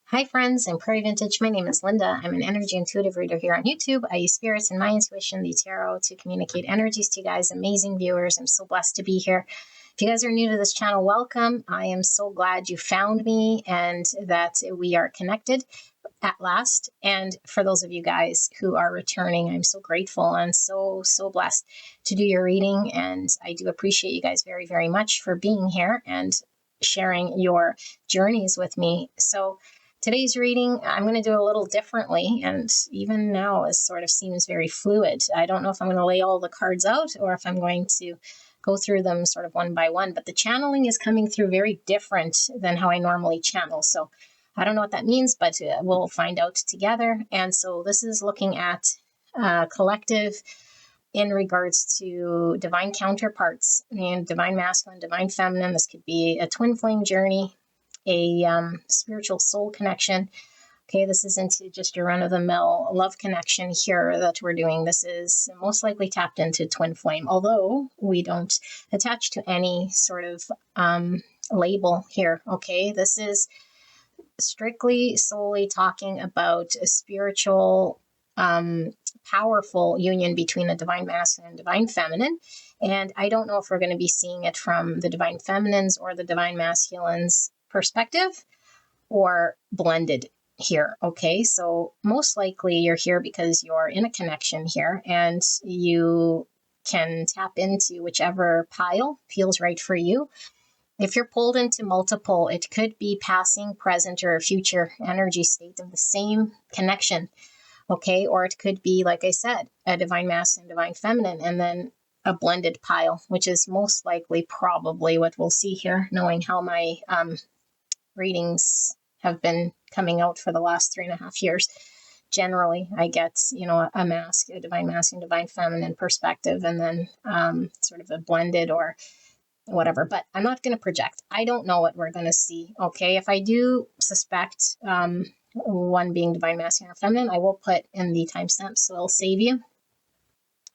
Hi friends, I'm Prairie Vintage. My name is Linda. I'm an energy intuitive reader here on YouTube. I use spirits and my intuition, the tarot, to communicate energies to you guys, amazing viewers. I'm so blessed to be here. If you guys are new to this channel, welcome. I am so glad you found me and that we are connected at last. And for those of you guys who are returning, I'm so grateful and so blessed to do your reading. And I do appreciate you guys very, very much for being here and sharing your journeys with me. So today's reading, I'm going to do a little differently, and even now it sort of seems very fluid. I don't know if I'm going to lay all the cards out or if I'm going to go through them sort of one by one, but the channeling is coming through very different than how I normally channel. So I don't know what that means, but we'll find out together. And so this is looking at collective in regards to divine counterparts and divine masculine, divine feminine. This could be a twin flame journey, a spiritual soul connection. Okay, this isn't just your run-of-the-mill love connection here that we're doing. This is most likely tapped into twin flame, although we don't attach to any sort of label here. Okay, this is strictly solely talking about a spiritual powerful union between the divine masculine and divine feminine. And I don't know if we're going to be seeing it from the divine feminine's or the divine masculine's perspective or blended here. Okay, so most likely you're here because you're in a connection here and you can tap into whichever pile feels right for you. If you're pulled into multiple, it could be passing, present, or future energy state of the same connection. Okay, or it could be, like I said, a divine masculine, divine feminine, and then a blended pile, which is most likely probably what we'll see here, knowing how my readings have been coming out for the last 3.5 years. Generally, I get, a divine masculine, divine feminine perspective, and then sort of a blended or whatever. But I'm not going to project. I don't know what we're going to see. Okay, if I do suspect one being divine masculine or feminine, I will put in the timestamp so it'll save you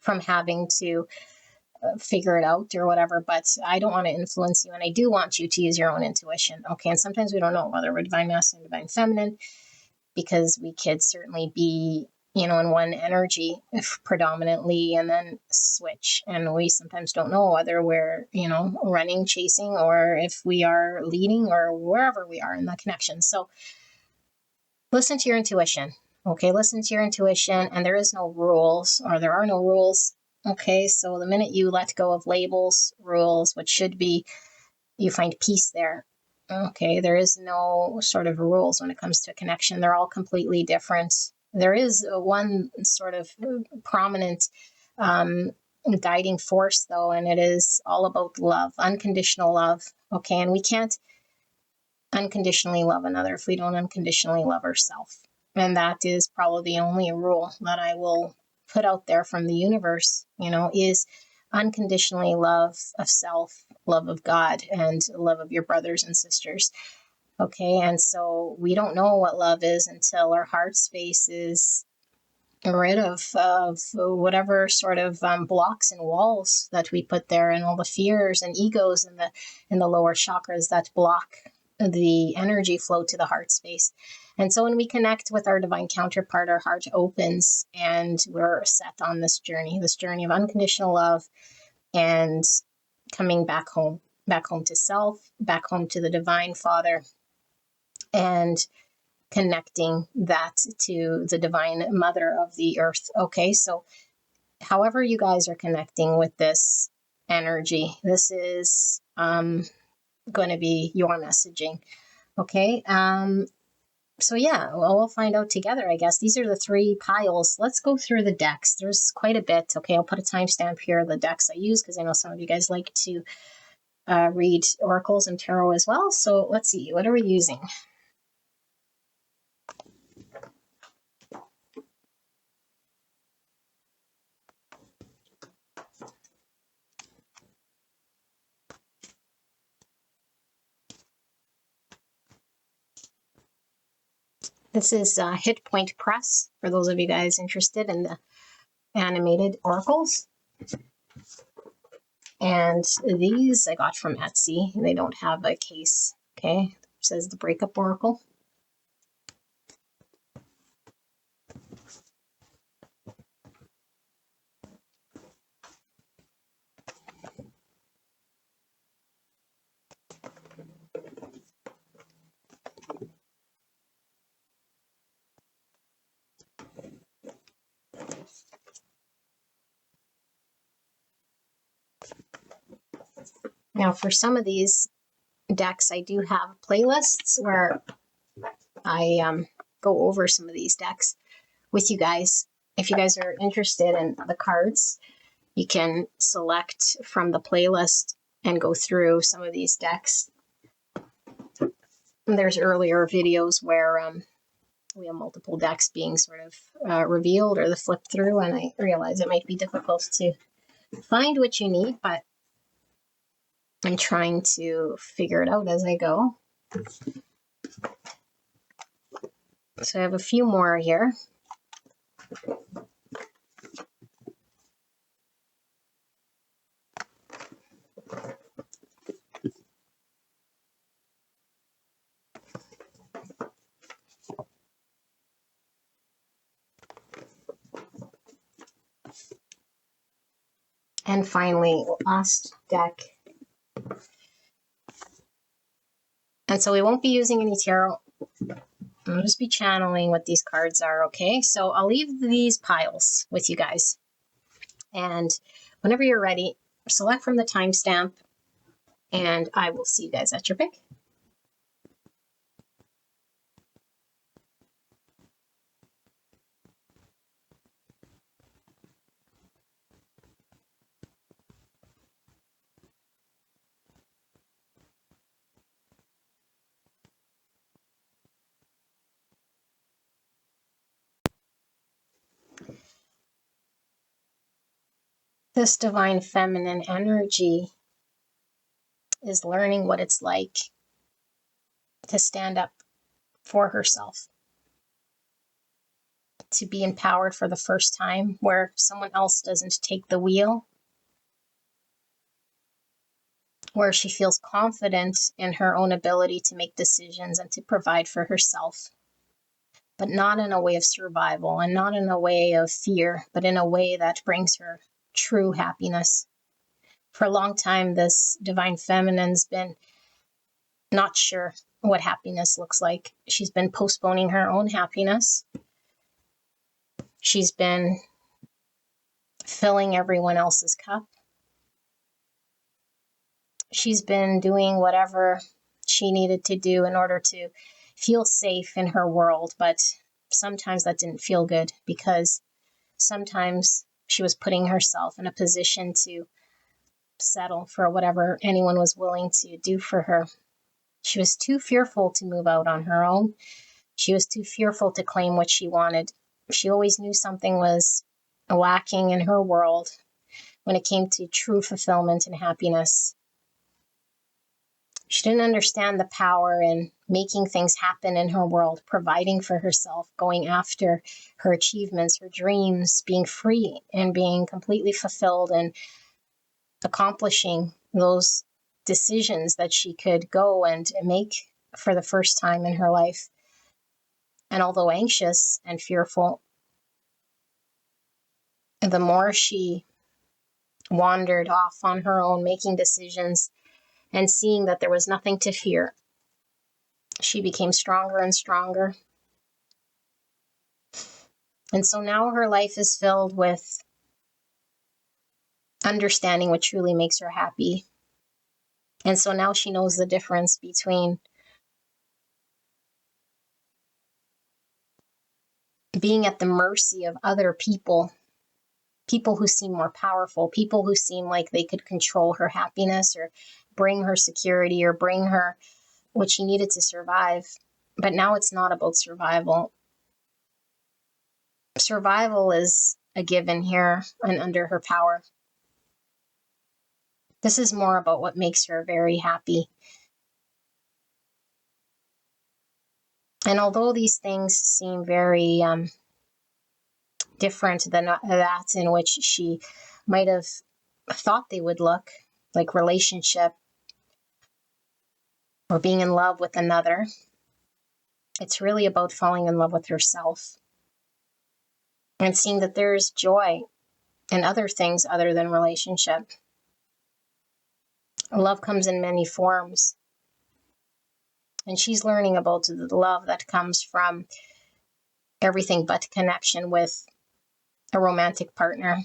from having to figure it out or whatever. But I don't want to influence you, and I do want you to use your own intuition. Okay, and sometimes we don't know whether we're divine masculine, divine feminine, because we could certainly be in one energy predominantly and then switch. And we sometimes don't know whether we're, running, chasing, or if we are leading or wherever we are in the connection. So listen to your intuition. Okay, listen to your intuition, and there is no rules, or there are no rules. Okay, so the minute you let go of labels, rules, which should be, you find peace there. Okay, there is no sort of rules when it comes to a connection. They're all completely different. There is one sort of prominent guiding force, though, and it is all about love, unconditional love. Okay, and we can't unconditionally love another if we don't unconditionally love ourselves. And that is probably the only rule that I will put out there from the universe, is unconditionally love of self, love of God, and love of your brothers and sisters. Okay, and so we don't know what love is until our heart space is rid of whatever sort of blocks and walls that we put there, and all the fears and egos in the lower chakras that block the energy flow to the heart space. And so when we connect with our divine counterpart, our heart opens and we're set on this journey of unconditional love and coming back home to self, back home to the divine Father, and connecting that to the divine mother of the earth. Okay, so however you guys are connecting with this energy, this is going to be your messaging. Okay, so yeah, well, we'll find out together, I guess. These are the 3 piles. Let's go through the decks. There's quite a bit. Okay, I'll put a timestamp here of the decks I use because I know some of you guys like to read oracles and tarot as well. So let's see, what are we using? This is Hit Point Press, for those of you guys interested in the animated oracles. And these I got from Etsy. They don't have a case. Okay, it says the Breakup Oracle. Now, for some of these decks, I do have playlists where I go over some of these decks with you guys. If you guys are interested in the cards, you can select from the playlist and go through some of these decks. And there's earlier videos where we have multiple decks being sort of revealed or the flip through, and I realize it might be difficult to find what you need, but I'm trying to figure it out as I go. So I have a few more here. And finally, last deck. And so we won't be using any tarot. I'll just be channeling what these cards are, okay? So I'll leave these piles with you guys. And whenever you're ready, select from the timestamp, and I will see you guys at your pick. This divine feminine energy is learning what it's like to stand up for herself, to be empowered for the first time where someone else doesn't take the wheel, where she feels confident in her own ability to make decisions and to provide for herself, but not in a way of survival and not in a way of fear, but in a way that brings her true happiness. For a long time, this divine feminine's been not sure what happiness looks like. She's been postponing her own happiness. She's been filling everyone else's cup. She's been doing whatever she needed to do in order to feel safe in her world, but sometimes that didn't feel good because sometimes she was putting herself in a position to settle for whatever anyone was willing to do for her. She was too fearful to move out on her own. She was too fearful to claim what she wanted. She always knew something was lacking in her world when it came to true fulfillment and happiness. She didn't understand the power in making things happen in her world, providing for herself, going after her achievements, her dreams, being free and being completely fulfilled and accomplishing those decisions that she could go and make for the first time in her life. And although anxious and fearful, the more she wandered off on her own, making decisions and seeing that there was nothing to fear, she became stronger and stronger. And so now her life is filled with understanding what truly makes her happy. And so now she knows the difference between being at the mercy of other people who seem more powerful, people who seem like they could control her happiness or bring her security or bring her what she needed to survive. But now it's not about survival. Survival is a given here and under her power. This is more about what makes her very happy. And although these things seem very different than that in which she might have thought they would look, like relationship or being in love with another, it's really about falling in love with herself and seeing that there's joy in other things other than relationship. Love comes in many forms. And she's learning about the love that comes from everything but connection with a romantic partner.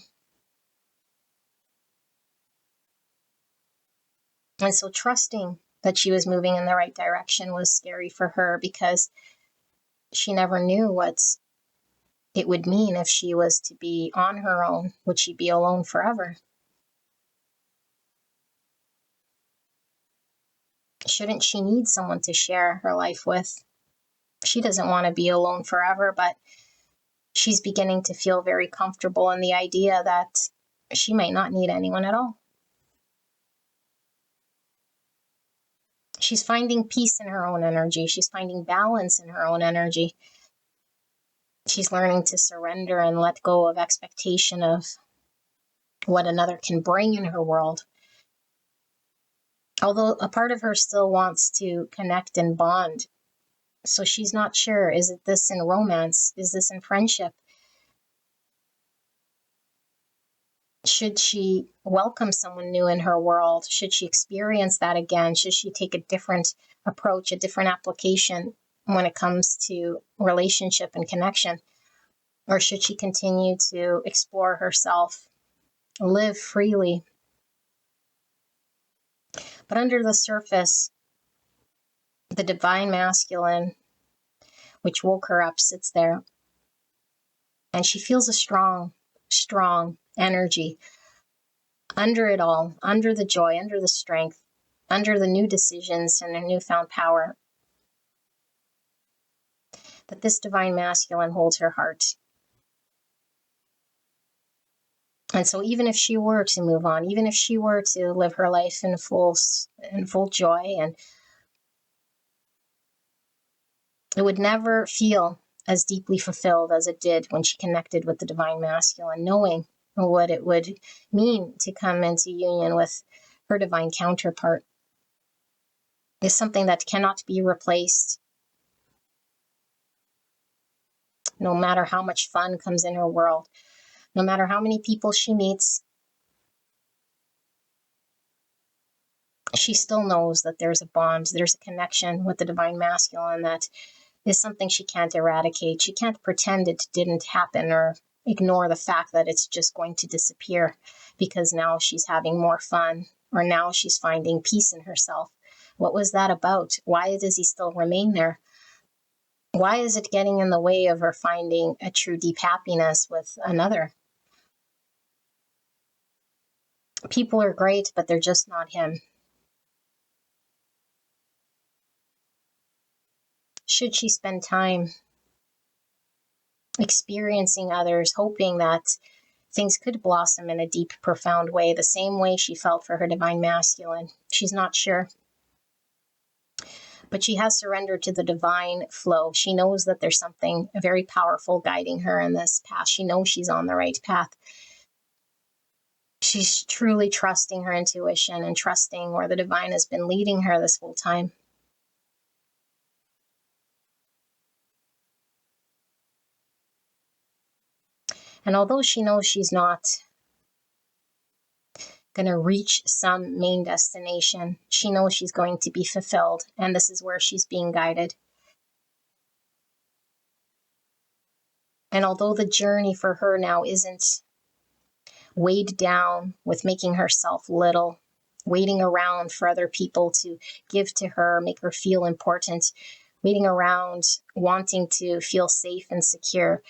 And so trusting that she was moving in the right direction was scary for her, because she never knew what it would mean if she was to be on her own. Would she be alone forever? Shouldn't she need someone to share her life with? She doesn't want to be alone forever, but she's beginning to feel very comfortable in the idea that she might not need anyone at all. She's finding peace in her own energy. She's finding balance in her own energy. She's learning to surrender and let go of expectation of what another can bring in her world. Although a part of her still wants to connect and bond. So she's not sure, is it this in romance? Is this in friendship? Should she welcome someone new in her world? Should she experience that again? Should she take a different approach, a different application when it comes to relationship and connection? Or should she continue to explore herself, live freely? But under the surface, the divine masculine, which woke her up, sits there. And she feels a strong, strong energy under it all, under the joy, under the strength, under the new decisions and the newfound power that this divine masculine holds her heart. And so even if she were to move on, even if she were to live her life in full joy, and it would never feel as deeply fulfilled as it did when she connected with the divine masculine, knowing what it would mean to come into union with her divine counterpart is something that cannot be replaced. No matter how much fun comes in her world, no matter how many people she meets, she still knows that there's a bond, there's a connection with the divine masculine that is something she can't eradicate. She can't pretend it didn't happen or ignore the fact that it's just going to disappear because now she's having more fun, or now she's finding peace in herself. What was that about? Why does he still remain there? Why is it getting in the way of her finding a true deep happiness with another? People are great, but they're just not him. Should she spend time experiencing others, hoping that things could blossom in a deep, profound way, the same way she felt for her divine masculine? She's not sure. But she has surrendered to the divine flow. She knows that there's something very powerful guiding her in this path. She knows she's on the right path. She's truly trusting her intuition and trusting where the divine has been leading her this whole time. And although she knows she's not going to reach some main destination, she knows she's going to be fulfilled, and this is where she's being guided. And although the journey for her now isn't weighed down with making herself little, waiting around for other people to give to her, make her feel important, waiting around wanting to feel safe and secure,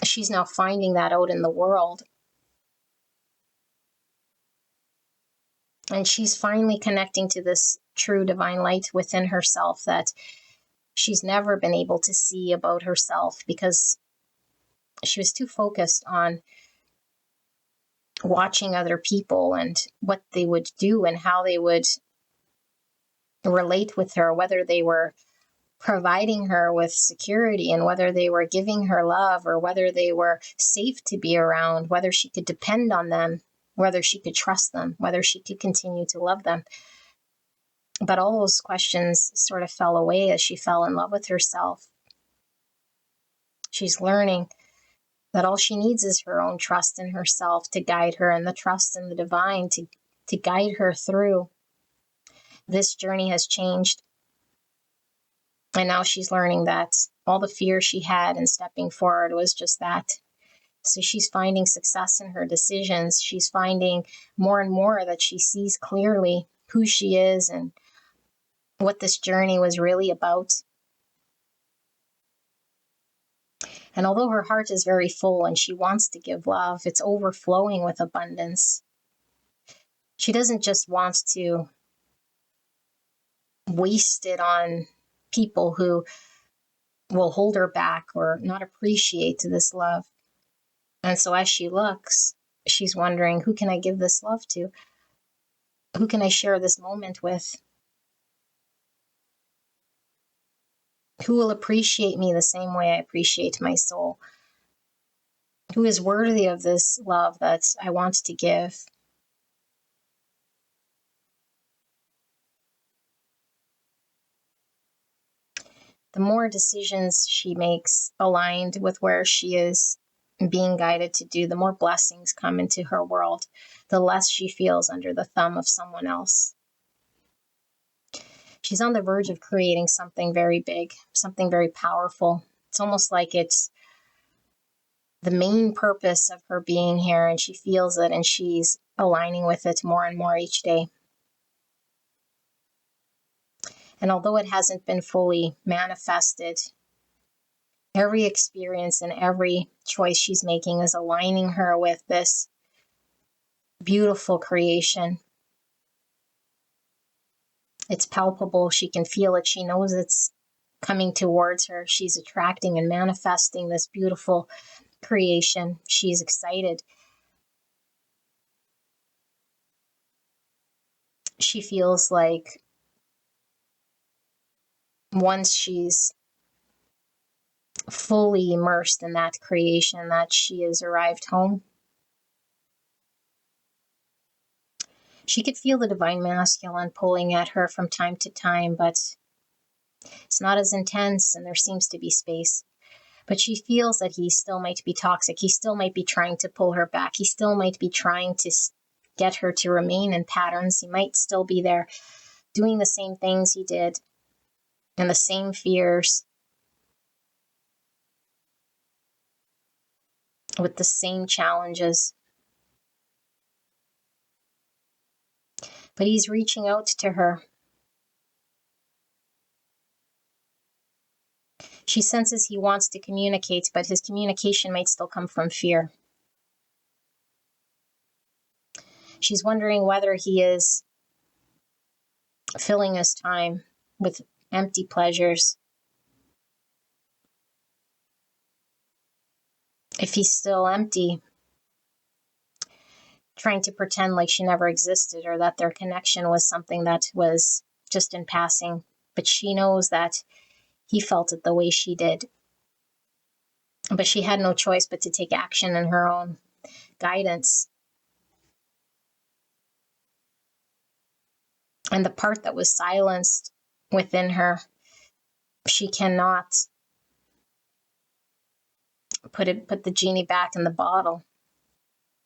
she's now finding that out in the world. And she's finally connecting to this true divine light within herself that she's never been able to see about herself, because she was too focused on watching other people and what they would do and how they would relate with her, whether they were providing her with security and whether they were giving her love, or whether they were safe to be around, whether she could depend on them, whether she could trust them, whether she could continue to love them. But all those questions sort of fell away as she fell in love with herself. She's learning that all she needs is her own trust in herself to guide her, and the trust in the divine to guide her through. This journey has changed. And now she's learning that all the fear she had in stepping forward was just that. So she's finding success in her decisions. She's finding more and more that she sees clearly who she is and what this journey was really about. And although her heart is very full and she wants to give love, it's overflowing with abundance. She doesn't just want to waste it on people who will hold her back or not appreciate this love. And so as she looks, she's wondering, who can I give this love to? Who can I share this moment with? Who will appreciate me the same way I appreciate my soul? Who is worthy of this love that I want to give? The more decisions she makes aligned with where she is being guided to do, the more blessings come into her world, the less she feels under the thumb of someone else. She's on the verge of creating something very big, something very powerful. It's almost like it's the main purpose of her being here, and she feels it and she's aligning with it more and more each day. And although it hasn't been fully manifested, every experience and every choice she's making is aligning her with this beautiful creation. It's palpable. She can feel it. She knows it's coming towards her. She's attracting and manifesting this beautiful creation. She's excited. She feels like once she's fully immersed in that creation, that she has arrived home. She could feel the divine masculine pulling at her from time to time, but it's not as intense and there seems to be space. But she feels that he still might be toxic. He still might be trying to pull her back. He still might be trying to get her to remain in patterns. He might still be there doing the same things he did and the same fears with the same challenges. But he's reaching out to her. She senses he wants to communicate, but his communication might still come from fear. She's wondering whether he is filling his time with empty pleasures. If he's still empty, trying to pretend like she never existed or that their connection was something that was just in passing. But she knows that he felt it the way she did. But she had no choice but to take action in her own guidance. And the part that was silenced within her, she cannot put the genie back in the bottle.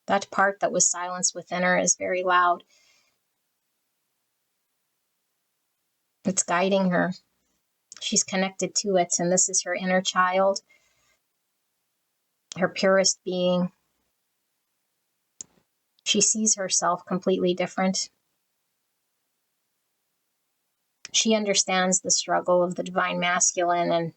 That part that was silenced within her is very loud. It's guiding her. She's connected to it, and this is her inner child, her purest being. She sees herself completely different. She understands the struggle of the divine masculine, and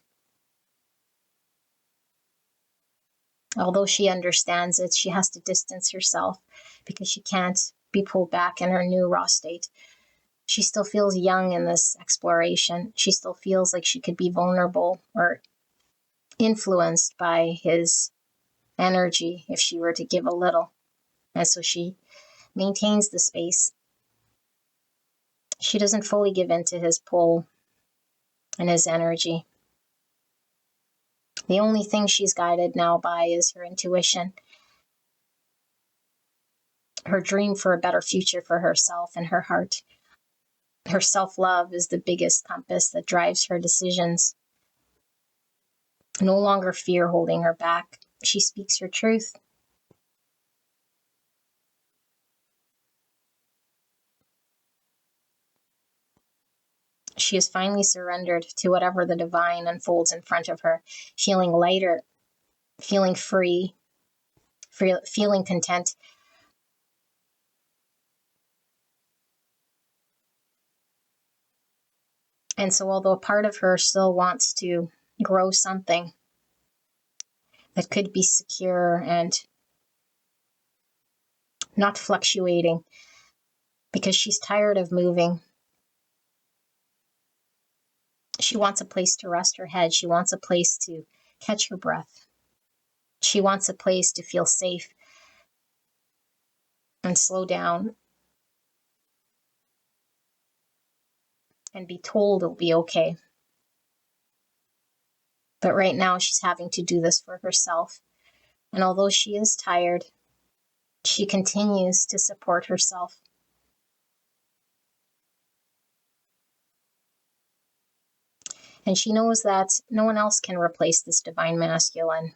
although she understands it, she has to distance herself because she can't be pulled back in her new raw state. She still feels young in this exploration. She still feels like she could be vulnerable or influenced by his energy if she were to give a little. And so she maintains the space. She doesn't fully give in to his pull and his energy. The only thing she's guided now by is her intuition, her dream for a better future for herself and her heart. Her self-love is the biggest compass that drives her decisions. No longer fear holding her back. She speaks her truth. She has finally surrendered to whatever the divine unfolds in front of her, feeling lighter, feeling free, feeling content. And so although a part of her still wants to grow something that could be secure and not fluctuating, because she's tired of moving. She wants a place to rest her head. She wants a place to catch her breath. She wants a place to feel safe and slow down and be told it'll be okay. But right now she's having to do this for herself. And although she is tired, she continues to support herself. And she knows that no one else can replace this divine masculine.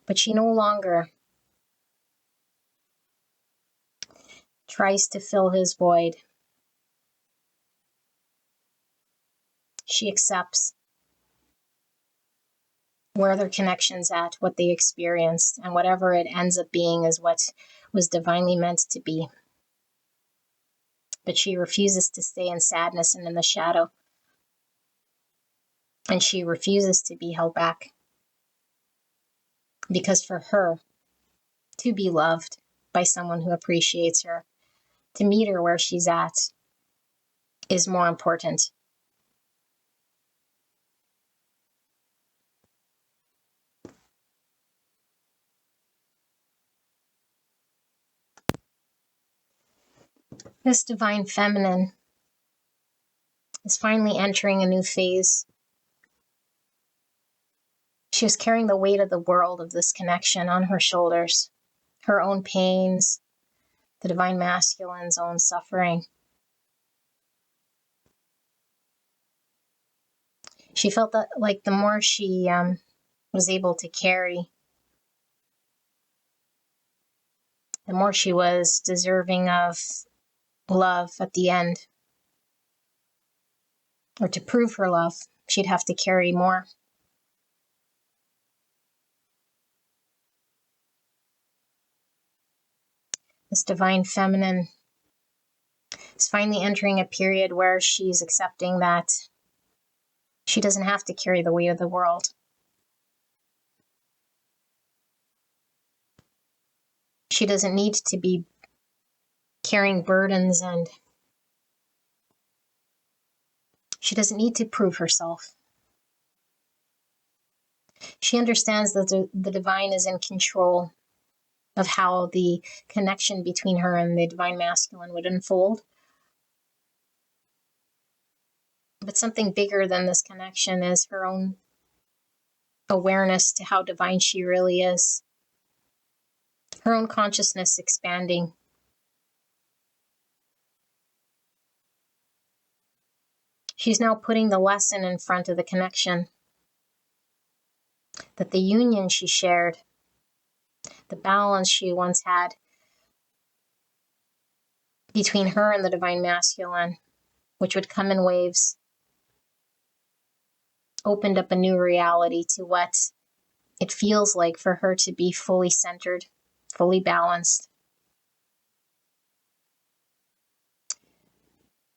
But she no longer tries to fill his void. She accepts where their connection's at, what they experienced, and whatever it ends up being is what was divinely meant to be. But she refuses to stay in sadness and in the shadow. And she refuses to be held back. Because for her, to be loved by someone who appreciates her, to meet her where she's at, is more important. This divine feminine is finally entering a new phase. She was carrying the weight of the world of this connection on her shoulders, her own pains, the divine masculine's own suffering. She felt that like the more she was able to carry, the more she was deserving of love at the end. Or to prove her love, she'd have to carry more. This divine feminine is finally entering a period where she's accepting that she doesn't have to carry the weight of the world. She doesn't need to be carrying burdens, and she doesn't need to prove herself. She understands that the divine is in control of how the connection between her and the divine masculine would unfold. But something bigger than this connection is her own awareness to how divine she really is. Her own consciousness expanding. She's now putting the lesson in front of the connection. That the union she shared, the balance she once had between her and the divine masculine, which would come in waves, opened up a new reality to what it feels like for her to be fully centered, fully balanced.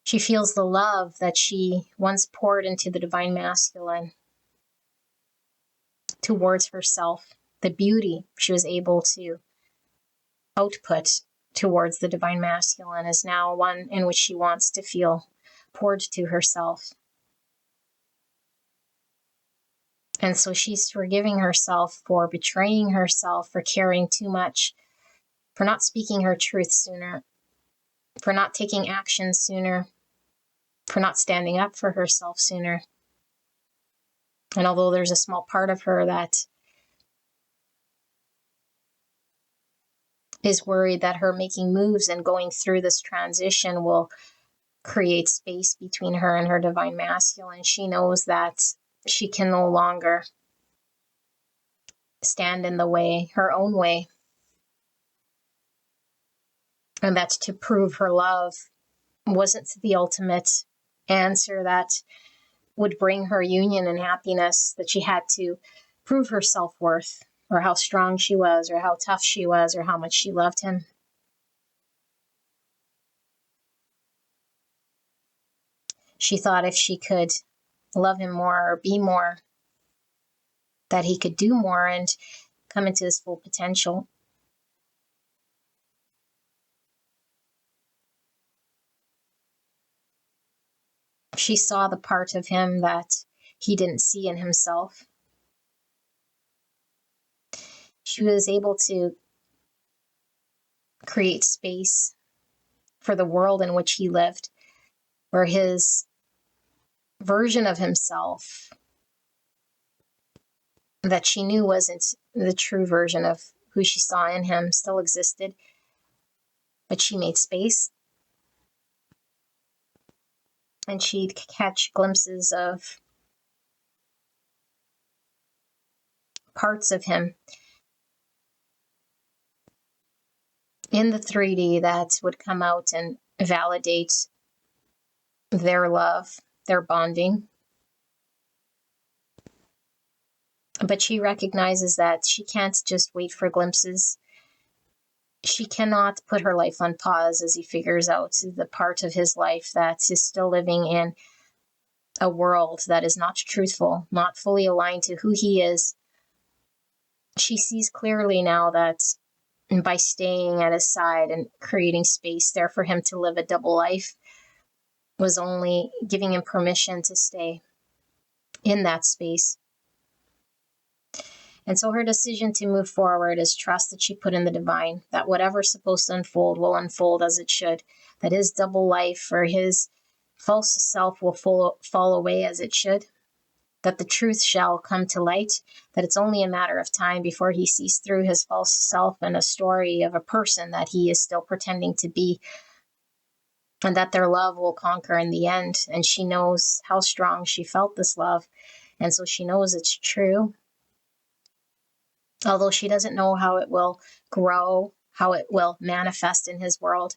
She feels the love that she once poured into the divine masculine towards herself, the beauty she was able to output towards the divine masculine is now one in which she wants to feel poured to herself. And so she's forgiving herself for betraying herself, for caring too much, for not speaking her truth sooner, for not taking action sooner, for not standing up for herself sooner. And although there's a small part of her that is worried that her making moves and going through this transition will create space between her and her divine masculine, she knows that she can no longer stand in the way, her own way. And that to prove her love wasn't the ultimate answer, that would bring her union and happiness, that she had to prove her self-worth, or how strong she was, or how tough she was, or how much she loved him. She thought if she could love him more or be more, that he could do more and come into his full potential. She saw the part of him that he didn't see in himself. She was able to create space for the world in which he lived, where his version of himself that she knew wasn't the true version of who she saw in him still existed, but she made space. And she'd catch glimpses of parts of him in the 3D that would come out and validate their love, their bonding. But she recognizes that she can't just wait for glimpses. She cannot put her life on pause as he figures out the part of his life that is still living in a world that is not truthful, not fully aligned to who he is. She sees clearly now that by staying at his side and creating space there for him to live a double life was only giving him permission to stay in that space. And so her decision to move forward is trust that she put in the divine, that whatever's supposed to unfold will unfold as it should, that his double life or his false self will fall away as it should, that the truth shall come to light, that it's only a matter of time before he sees through his false self and a story of a person that he is still pretending to be, and that their love will conquer in the end. And she knows how strong she felt this love, and so she knows it's true. Although she doesn't know how it will grow, how it will manifest in his world,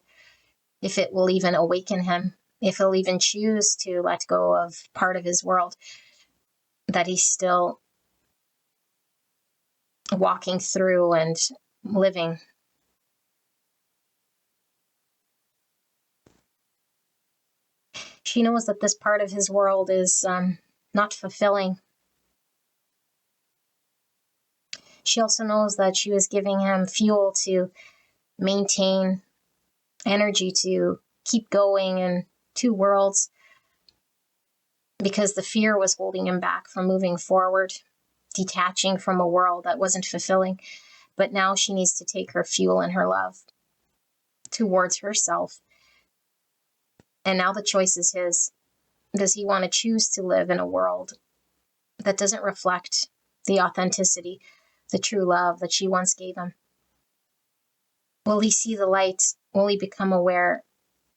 if it will even awaken him, if he'll even choose to let go of part of his world that he's still walking through and living. She knows that this part of his world is not fulfilling. She also knows that she was giving him fuel to maintain energy to keep going in two worlds, because the fear was holding him back from moving forward, detaching from a world that wasn't fulfilling. But now she needs to take her fuel and her love towards herself. And now the choice is his. Does he want to choose to live in a world that doesn't reflect the authenticity, the true love that she once gave him? Will he see the light? Will he become aware?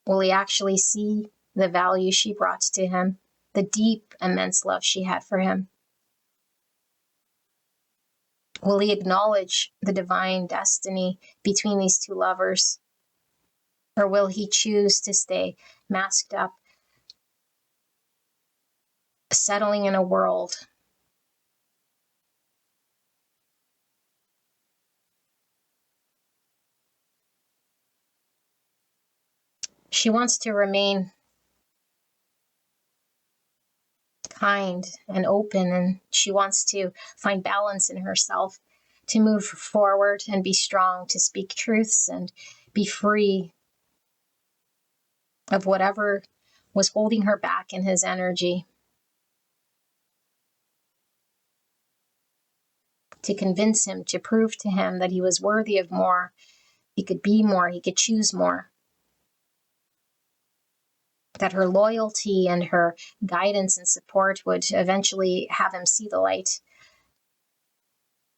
Will he actually see the value she brought to him, the deep, immense love she had for him? Will he acknowledge the divine destiny between these two lovers? Or will he choose to stay masked up, settling in a world she wants to remain kind and open, and she wants to find balance in herself, to move forward and be strong, to speak truths and be free of whatever was holding her back in his energy, to convince him, to prove to him that he was worthy of more, he could be more, he could choose more, that her loyalty and her guidance and support would eventually have him see the light.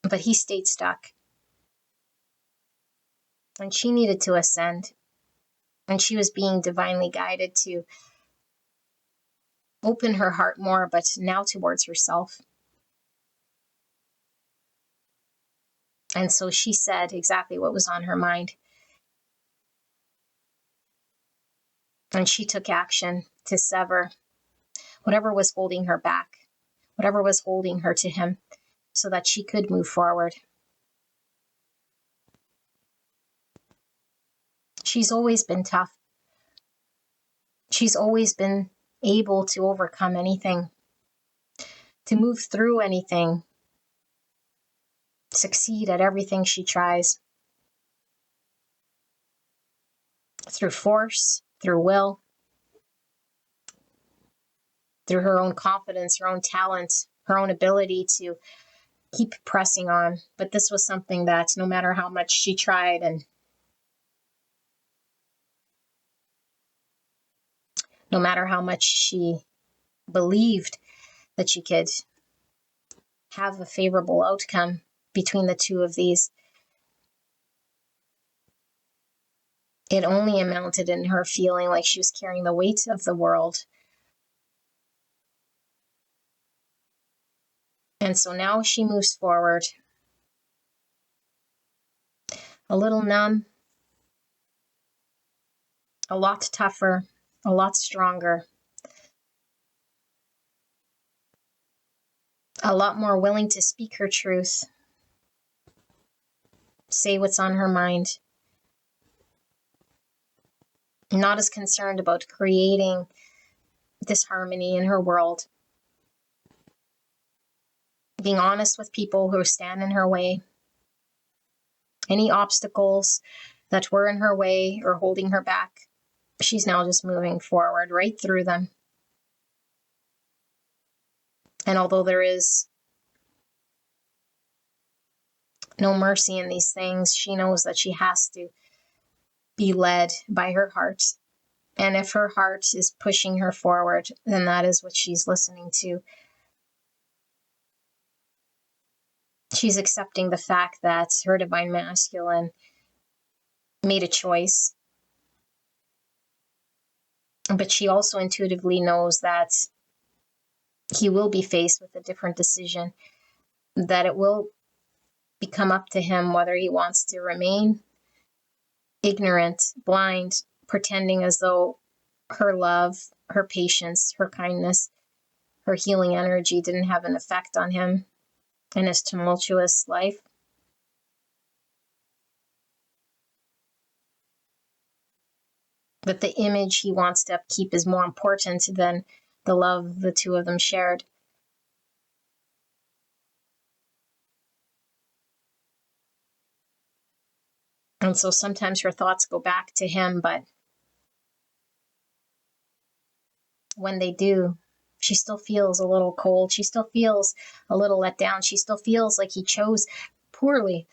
But he stayed stuck. And she needed to ascend. And she was being divinely guided to open her heart more, but now towards herself. And so she said exactly what was on her mind. And she took action to sever whatever was holding her back, whatever was holding her to him, so that she could move forward. She's always been tough. She's always been able to overcome anything, to move through anything, succeed at everything she tries. Through force, through will, through her own confidence, her own talent, her own ability to keep pressing on. But this was something that no matter how much she tried and no matter how much she believed that she could have a favorable outcome between the two of these, it only amounted in her feeling like she was carrying the weight of the world. And so now she moves forward, a little numb, a lot tougher, a lot stronger, a lot more willing to speak her truth, say what's on her mind, not as concerned about creating disharmony in her world, being honest with people who stand in her way. Any obstacles that were in her way or holding her back, she's now just moving forward right through them. And although there is no mercy in these things, she knows that she has to be led by her heart. And if her heart is pushing her forward, then that is what she's listening to. She's accepting the fact that her divine masculine made a choice. But she also intuitively knows that he will be faced with a different decision, that it will become up to him whether he wants to remain ignorant, blind, pretending as though her love, her patience, her kindness, her healing energy didn't have an effect on him in his tumultuous life. But the image he wants to upkeep is more important than the love the two of them shared. And so sometimes her thoughts go back to him, but when they do, she still feels a little cold. She still feels a little let down. She still feels like he chose poorly.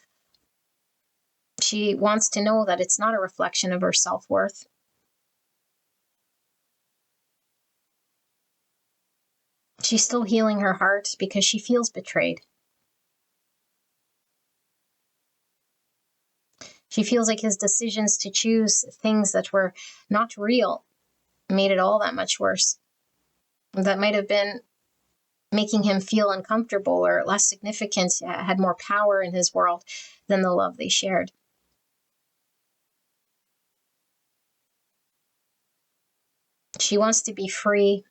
She wants to know that it's not a reflection of her self-worth. She's still healing her heart because she feels betrayed. She feels like his decisions to choose things that were not real made it all that much worse. That might have been making him feel uncomfortable or less significant, had more power in his world than the love they shared. She wants to be free,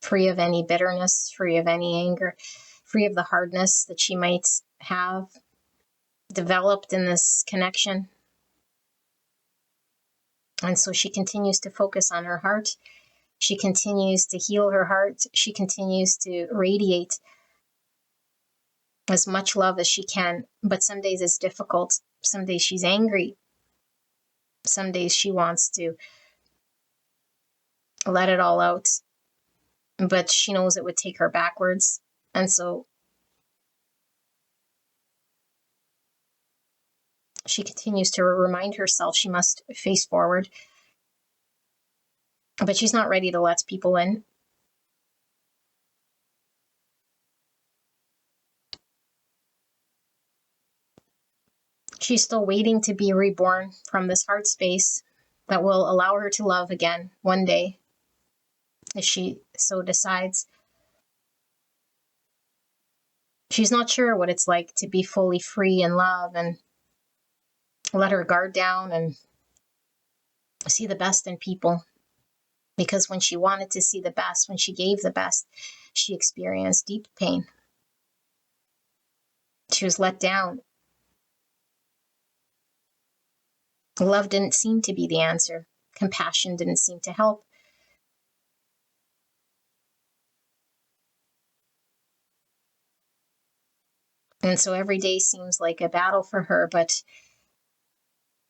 free of any bitterness, free of any anger, free of the hardness that she might have developed in this connection. And so she continues to focus on her heart. She continues to heal her heart. She continues to radiate as much love as she can. But some days it's difficult. Some days she's angry. Some days she wants to let it all out. But she knows it would take her backwards. And so she continues to remind herself she must face forward. But she's not ready to let people in. She's still waiting to be reborn from this heart space that will allow her to love again one day, if she so decides. She's not sure what it's like to be fully free in love and let her guard down and see the best in people, Because when she wanted to see the best, when she gave the best, she experienced deep pain. She was let down. Love didn't seem to be the answer. Compassion didn't seem to help. And so every day seems like a battle for her, but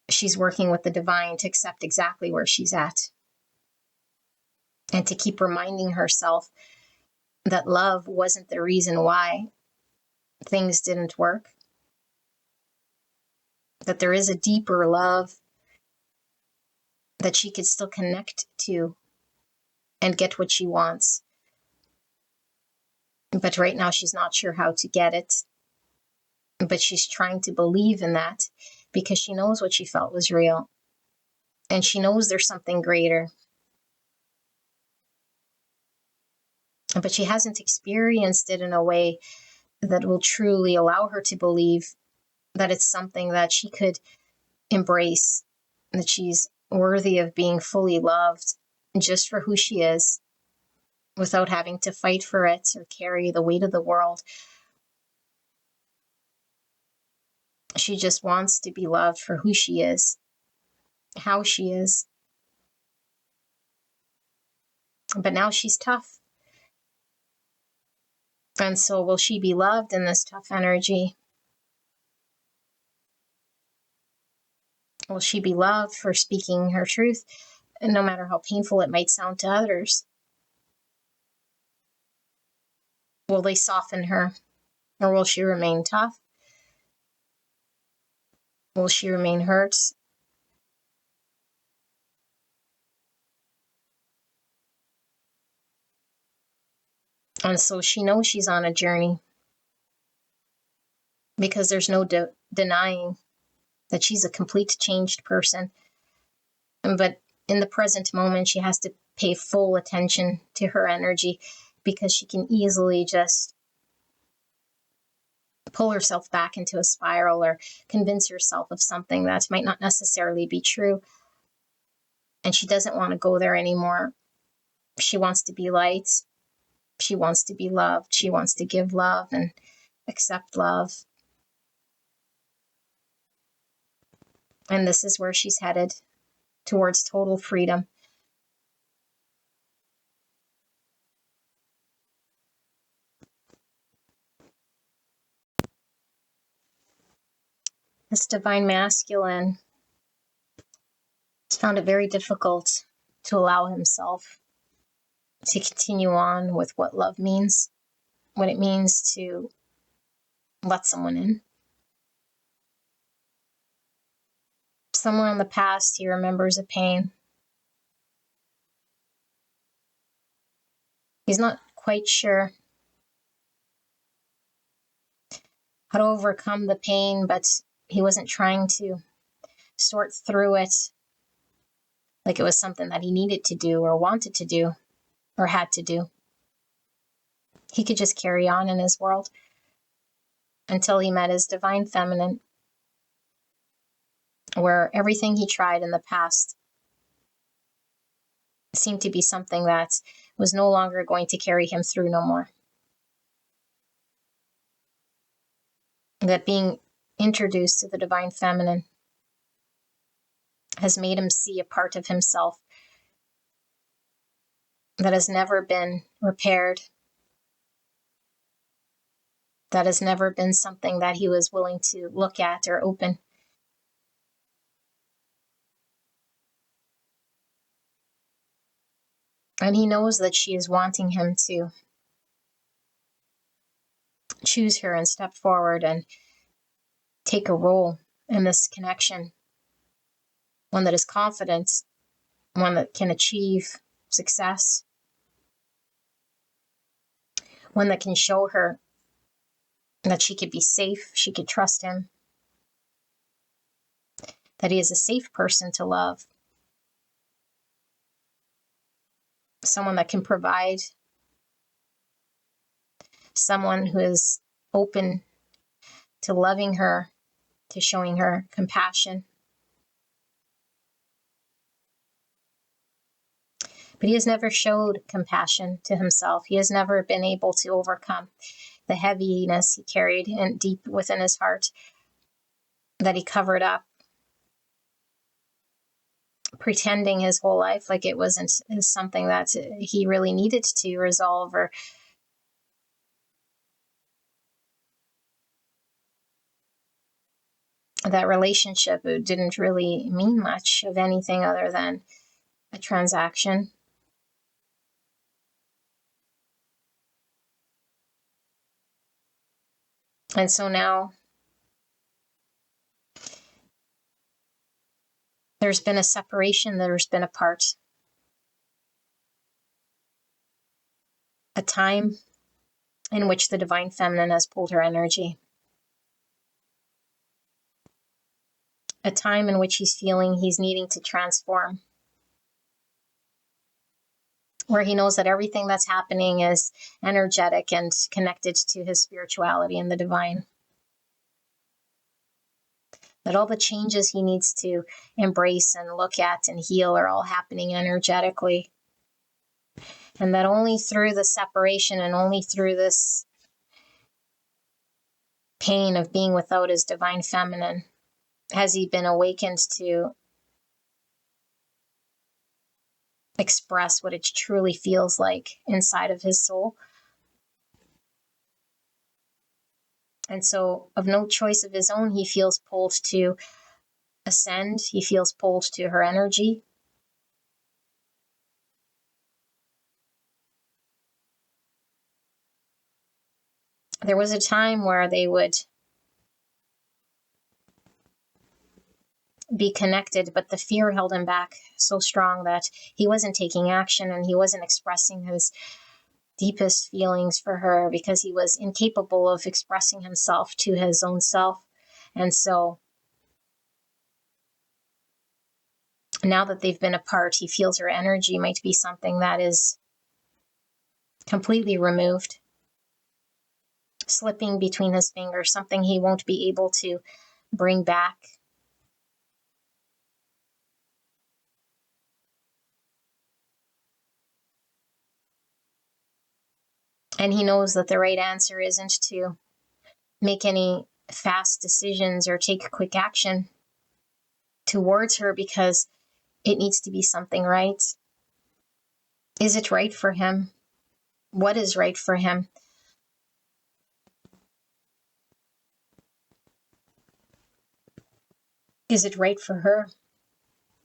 she's working with the divine to accept exactly where she's at. And to keep reminding herself that love wasn't the reason why things didn't work. That there is a deeper love that she could still connect to and get what she wants. But right now she's not sure how to get it. But she's trying to believe in that because she knows what she felt was real. And she knows there's something greater. But she hasn't experienced it in a way that will truly allow her to believe that it's something that she could embrace, that she's worthy of being fully loved just for who she is, without having to fight for it or carry the weight of the world. She just wants to be loved for who she is, how she is. But now she's tough. And so will she be loved in this tough energy? Will she be loved for speaking her truth, and no matter how painful it might sound to others? Will they soften her, or will she remain tough? Will she remain hurt? And so she knows she's on a journey, because there's no denying that she's a complete changed person. But in the present moment, she has to pay full attention to her energy, because she can easily just pull herself back into a spiral or convince herself of something that might not necessarily be true. And she doesn't want to go there anymore. She wants to be light. She wants to be loved. She wants to give love and accept love. And this is where she's headed, towards total freedom. This divine masculine found it very difficult to allow himself to continue on with what love means, what it means to let someone in. Somewhere in the past, he remembers a pain. He's not quite sure how to overcome the pain, but he wasn't trying to sort through it like it was something that he needed to do or wanted to do or had to do. He could just carry on in his world until he met his divine feminine, where everything he tried in the past seemed to be something that was no longer going to carry him through no more. That being introduced to the divine feminine has made him see a part of himself that has never been repaired, that has never been something that he was willing to look at or open. And he knows that she is wanting him to choose her and step forward and take a role in this connection, one that is confident, one that can achieve success, one that can show her that she could be safe, she could trust him, that he is a safe person to love, someone that can provide, someone who is open to loving her, to showing her compassion. But he has never showed compassion to himself. He has never been able to overcome the heaviness he carried in deep within his heart that he covered up, pretending his whole life like it wasn't something that he really needed to resolve, or that relationship didn't really mean much of anything other than a transaction. And so now there's been a separation, there's been a part, a time in which the divine feminine has pulled her energy, a time in which he's feeling he's needing to transform, where he knows that everything that's happening is energetic and connected to his spirituality and the divine. That all the changes he needs to embrace and look at and heal are all happening energetically. And that only through the separation and only through this pain of being without his divine feminine has he been awakened to express what it truly feels like inside of his soul. And so, of no choice of his own, he feels pulled to ascend. He feels pulled to her energy. There was a time where they would be connected, but the fear held him back so strong that he wasn't taking action and he wasn't expressing his deepest feelings for her because he was incapable of expressing himself to his own self. And so now that they've been apart, he feels her energy might be something that is completely removed, slipping between his fingers, something he won't be able to bring back. And he knows that the right answer isn't to make any fast decisions or take quick action towards her because it needs to be something right. Is it right for him? What is right for him? Is it right for her?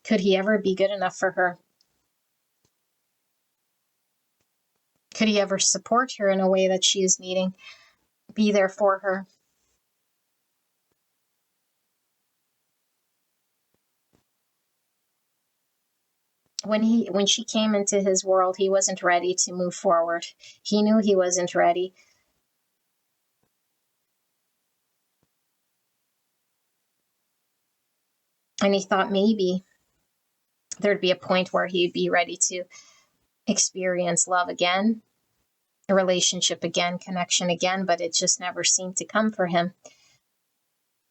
Could he ever be good enough for her? Could he ever support her in a way that she is needing? Be there for her? When she came into his world, he wasn't ready to move forward. He knew he wasn't ready. And he thought maybe there'd be a point where he'd be ready to experience love again, a relationship again, connection again, but it just never seemed to come for him.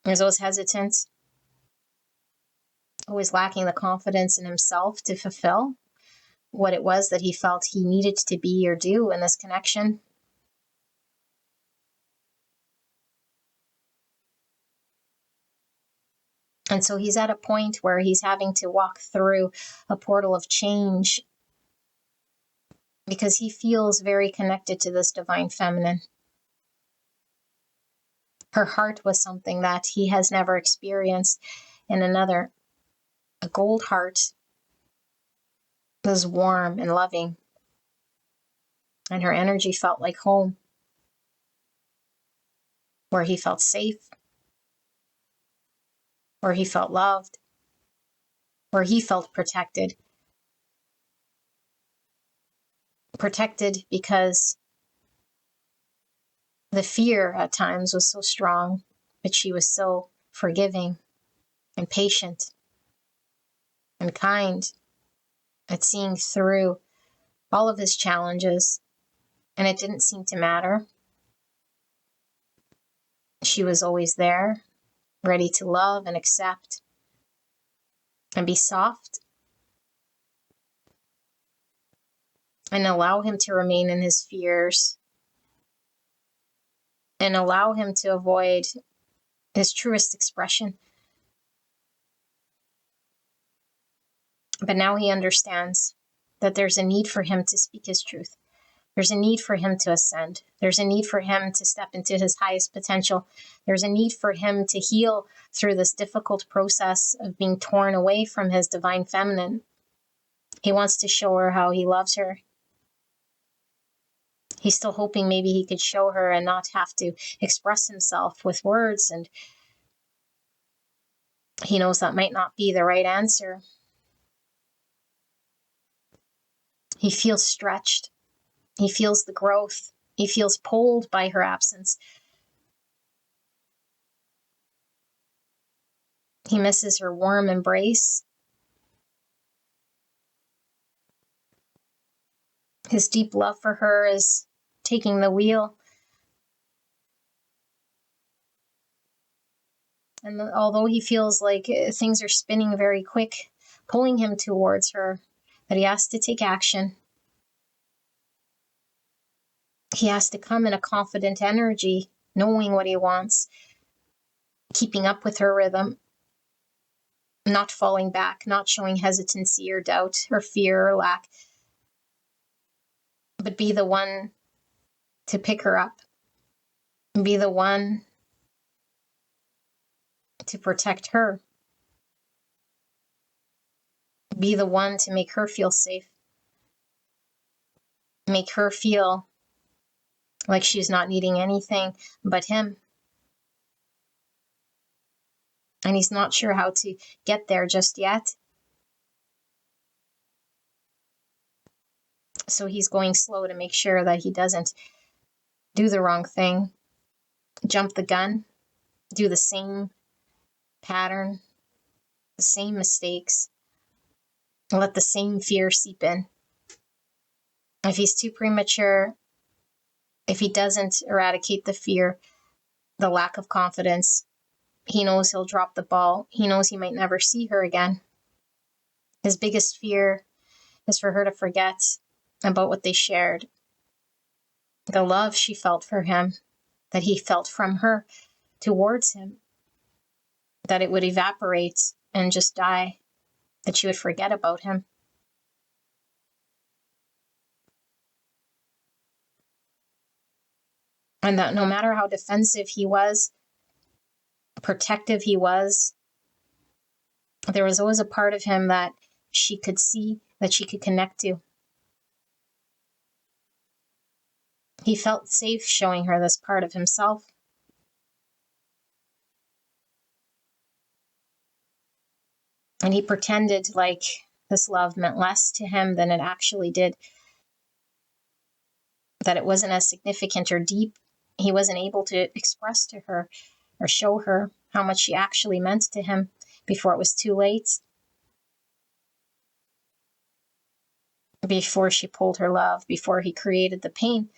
He was always hesitant, always lacking the confidence in himself to fulfill what it was that he felt he needed to be or do in this connection. And so he's at a point where he's having to walk through a portal of change because he feels very connected to this divine feminine. Her heart was something that he has never experienced in another. A gold heart was warm and loving, and her energy felt like home, where he felt safe, where he felt loved, where he felt protected. Protected because the fear at times was so strong, but she was so forgiving and patient and kind at seeing through all of his challenges, and it didn't seem to matter. She was always there, ready to love and accept and be soft and allow him to remain in his fears and allow him to avoid his truest expression. But now he understands that there's a need for him to speak his truth. There's a need for him to ascend. There's a need for him to step into his highest potential. There's a need for him to heal through this difficult process of being torn away from his divine feminine. He wants to show her how he loves her. He's still hoping maybe he could show her and not have to express himself with words. And he knows that might not be the right answer. He feels stretched. He feels the growth. He feels pulled by her absence. He misses her warm embrace. His deep love for her is taking the wheel. And although he feels like things are spinning very quick, pulling him towards her, that he has to take action. He has to come in a confident energy, knowing what he wants, keeping up with her rhythm, not falling back, not showing hesitancy or doubt or fear or lack, but be the one to pick her up, be the one to protect her, be the one to make her feel safe, make her feel like she's not needing anything but him. And he's not sure how to get there just yet. So he's going slow to make sure that he doesn't do the wrong thing, jump the gun, do the same pattern, the same mistakes, let the same fear seep in. If he's too premature, if he doesn't eradicate the fear, the lack of confidence, he knows he'll drop the ball. He knows he might never see her again. His biggest fear is for her to forget about what they shared, the love she felt for him, that he felt from her towards him, that it would evaporate and just die, that she would forget about him. And that no matter how defensive he was, protective he was, there was always a part of him that she could see, that she could connect to. He felt safe showing her this part of himself. And he pretended like this love meant less to him than it actually did, that it wasn't as significant or deep. He wasn't able to express to her or show her how much she actually meant to him before it was too late, before she pulled her love, before he created the pain.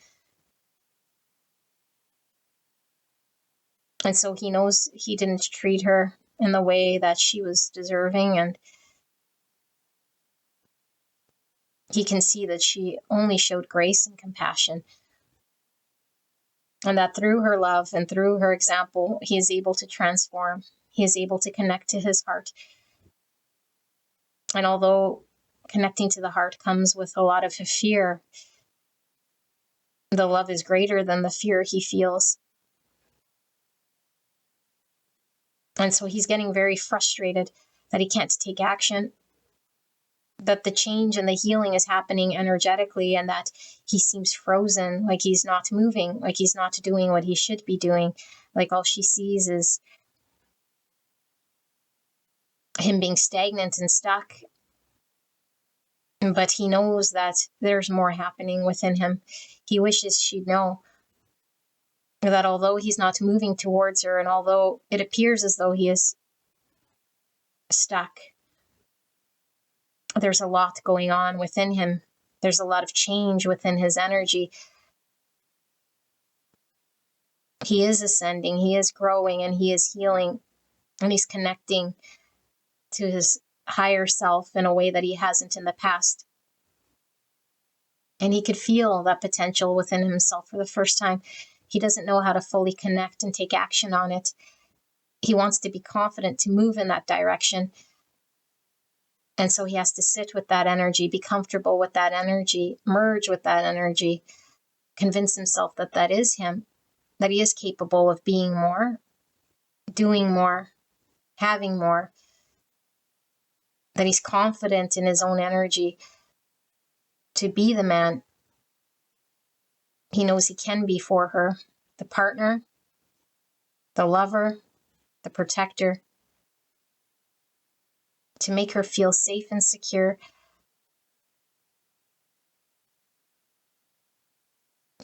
And so he knows he didn't treat her in the way that she was deserving, and he can see that she only showed grace and compassion, and that through her love and through her example, he is able to transform. He is able to connect to his heart. And although connecting to the heart comes with a lot of fear, the love is greater than the fear he feels. And so he's getting very frustrated that he can't take action, that the change and the healing is happening energetically, and that he seems frozen, like he's not moving, like he's not doing what he should be doing. Like all she sees is him being stagnant and stuck. But he knows that there's more happening within him. He wishes she'd know that although he's not moving towards her, and although it appears as though he is stuck, there's a lot going on within him. There's a lot of change within his energy. He is ascending, he is growing, and he is healing, and he's connecting to his higher self in a way that he hasn't in the past. And he could feel that potential within himself for the first time. He doesn't know how to fully connect and take action on it. He wants to be confident to move in that direction. And so he has to sit with that energy, be comfortable with that energy, merge with that energy, convince himself that that is him, that he is capable of being more, doing more, having more, that he's confident in his own energy to be the man he knows he can be for her, the partner, the lover, the protector, to make her feel safe and secure,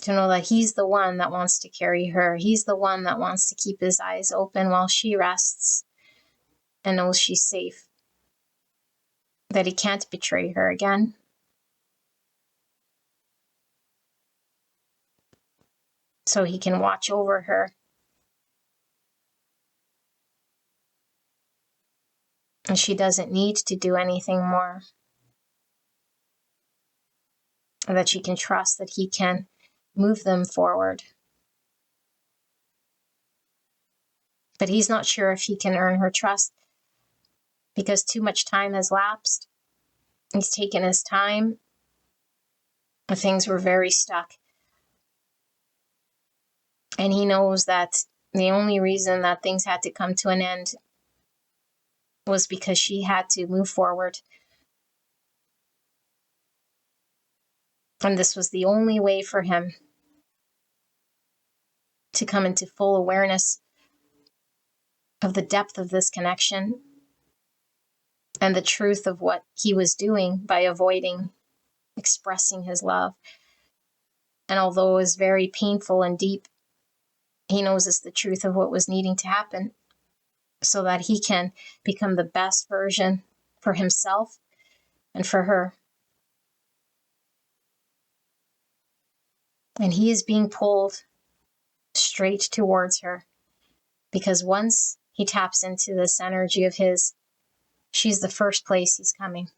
to know that he's the one that wants to carry her. He's the one that wants to keep his eyes open while she rests and knows she's safe, that he can't betray her again. So he can watch over her. And she doesn't need to do anything more. And that she can trust that he can move them forward. But he's not sure if he can earn her trust because too much time has lapsed. He's taken his time. Things were very stuck. And he knows that the only reason that things had to come to an end was because she had to move forward. And this was the only way for him to come into full awareness of the depth of this connection and the truth of what he was doing by avoiding expressing his love. And although it was very painful and deep, he knows it's the truth of what was needing to happen so that he can become the best version for himself and for her. And he is being pulled straight towards her because once he taps into this energy of his, she's the first place he's coming.